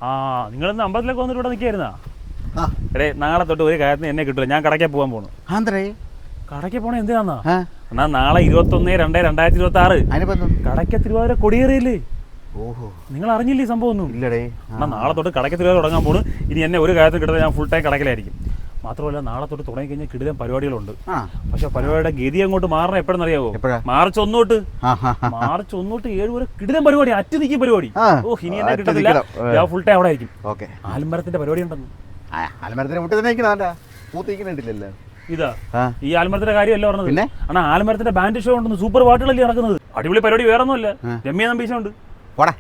ആ നിങ്ങളിന്ന് അമ്പലത്തിലേക്ക് വന്നിട്ട് ഇവിടെ നിൽക്കായിരുന്നാ? എടേ നാളെ തൊട്ട് ഒരു കാര്യത്തിന് എന്നെ കിട്ടില്ല. ഞാൻ കടയ്ക്ക് പോകാൻ പോണു. കടയ്ക്ക് പോണേ എന്തിനാന്നാ? എന്നാ നാളെ 21/2/2026 കടയ്ക്ക് തിരുവാതിര കൊടിയേറിയില്ലേ? നിങ്ങൾ അറിഞ്ഞില്ലേ ഈ സംഭവം ഒന്നും? ഇല്ലടേ. എന്നാ നാളെ തൊട്ട് കടയ്ക്ക് തിരുവാതിര തുടങ്ങാൻ പോണു. ഇനി എന്നെ ഒരു കാര്യത്തിന് കിട്ടുന്നത് ഞാൻ ഫുൾ ടൈം കടക്കിലായിരിക്കും. മാത്രമല്ല നാളെ തൊട്ട് തുടങ്ങി കഴിഞ്ഞാൽ കിടിലൻ പരിപാടികളുണ്ട്. പക്ഷെ പരിപാടിയുടെ ഗതി അങ്ങോട്ട് മാറണം എപ്പോഴെന്നറിയാവോ? മാർച്ച് 1 തൊട്ട് 7 വരെ കിടിലൻ പരിപാടി, അറ്റ് നിൽക്കും പരിപാടി. ഇനി എന്നെ കിട്ടത്തില്ല, ഞാൻ ഫുൾ ടൈം അവിടെ ആയിരിക്കും. ആൽമരത്തിന്റെ പരിപാടി ഉണ്ടെന്ന്. ഇതാ ഈ ആൽമരത്തിന്റെ കാര്യമല്ല പറഞ്ഞത്. ആണോ ആൽമരത്തിന്റെ ബാൻഡ് ഷോ ഉണ്ടെന്ന്. സൂപ്പർ പാട്ടുകളല്ലേ നടക്കുന്നത്. അടിപൊളി പരിപാടി വേറെ ഒന്നുമല്ല. രമ്യ നമ്പീശുണ്ട്.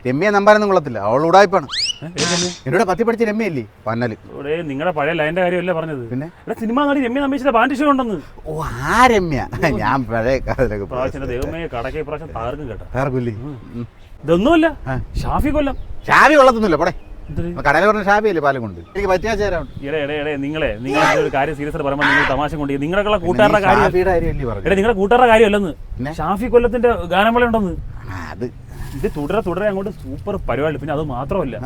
രമ്യ നമ്പാരൊന്നും കൊള്ളത്തില്ല, അവൾ ഉടായ്പാണ്. എന്നോട് പത്തി പഠിച്ച രമ്യല്ലേ പന്നല്. ഇവിടെ നിങ്ങളുടെ പഴയ ലൈൻ്റെ കാര്യമല്ലേ പറഞ്ഞത്? പിന്നെ ഇവിടെ സിനിമ നടി രമ്യ നമ്പീശിന്റെ ബാൻഡ് ഷോ ഉണ്ടെന്ന്. ഓ ആ രമ്യ, ഞാൻ പഴയ ദൈവമേ കടക്കെ പ്രാവശ്യം തകർക്കും കേട്ടോ. തകർക്കില്ലേ? ഇതൊന്നുമല്ല, ഷാഫി കൊല്ലം. ഷാഫി കൊള്ളത്തൊന്നുമില്ല. പോടെ കടയിൽ പറഞ്ഞ ഷാഫിയല്ലേ പാലം കൊണ്ട്. എനിക്ക് പറ്റിയ ചേരാണ്. നിങ്ങളെ ഒരു കാര്യം സീരിയസ് ആയിട്ട് പറയുമ്പോൾ നിങ്ങൾ തമാശ കൊണ്ട് നിങ്ങളുടെ കൂട്ടുകാരുടെ കാര്യം, നിങ്ങളുടെ കൂട്ടുകാരുടെ കാര്യമല്ലെന്ന്. ഷാഫി കൊല്ലത്തിന്റെ ഗാനമേള ഉണ്ടെന്ന്. അത് ഇത് തുടരെ അങ്ങോട്ട് സൂപ്പർ പരിപാടി. പിന്നെ അത് മാത്രമല്ല,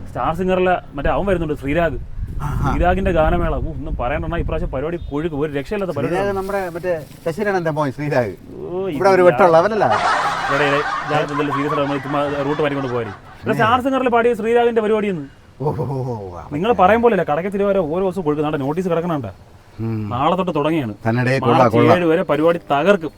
സ്റ്റാർ സിംഗറിലെ മറ്റേ അവൻ വരുന്നുണ്ട്, ശ്രീരാഗിന്റെ ഗാനമേള. ഒന്നും പറയാനുണ്ടാ ഇപ്രാവശ്യം പരിപാടി കൊഴുക്ക്, ഒരു രക്ഷയില്ലാത്ത പരിപാടി. നമ്മുടെ മറ്റേ ശ്രീരാഗ് ഇവിടെ ഒരു വെട്ടമുള്ള അവനല്ല. റൂട്ട് മാറ്റിക്കൊണ്ട് പോയി. സ്റ്റാർ സിംഗറിൽ പാടിയ ശ്രീരാഗിന്റെ പരിപാടിയെന്ന് നിങ്ങൾ പറയും പോലെ കടയ്ക്ക് തിരുവാതിര ഓരോ ദിവസം കൊടുക്കുന്നുണ്ട്. നോട്ടീസ് കിടക്കണുണ്ട്. നാളെ തൊട്ട് തുടങ്ങിയാണ്. മാർച്ച് 7 വരെ പരിപാടി തകർക്കും.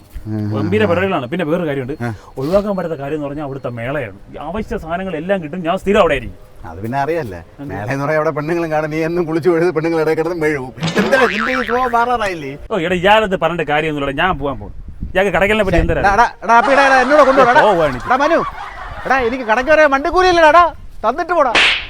ഗംഭീര പരിപാടികളാണ്. പിന്നെ വേറൊരു കാര്യമുണ്ട്, ഒഴിവാക്കാൻ പറ്റാത്ത കാര്യം എന്ന് പറഞ്ഞാൽ അവിടുത്തെ മേളയാണ്. അവശ്യ സാധനങ്ങൾ എല്ലാം കിട്ടും. ഞാൻ സ്ഥിരം അവിടെ ആയിരിക്കും. അത് പിന്നെ അറിയാല്ലേ, മേളയെന്ന് പറയാൻ അവിടെ പെണ്ണുങ്ങളും കാണും. നീ എന്നും കുളിച്ചു പോയത് പെണ്ണുങ്ങൾ ഇടയിൽ കിടന്ന് മെഴുകും. മാറാറായില്ലേ? ഓ ഇവിടെ ഇയാളത് പറഞ്ഞിട്ട് കാര്യമൊന്നുമില്ല. ഞാൻ പോകാൻ പോകും. ഇയാൾക്ക് കടക്കലിനെ പറ്റി എന്താ എന്നോട് കൊണ്ടുപോകാ മനു. എടാ എനിക്ക് കടയ്ക്ക് വരാൻ വണ്ടിക്കൂലിയല്ലടാ, തന്നിട്ട് പോടാ.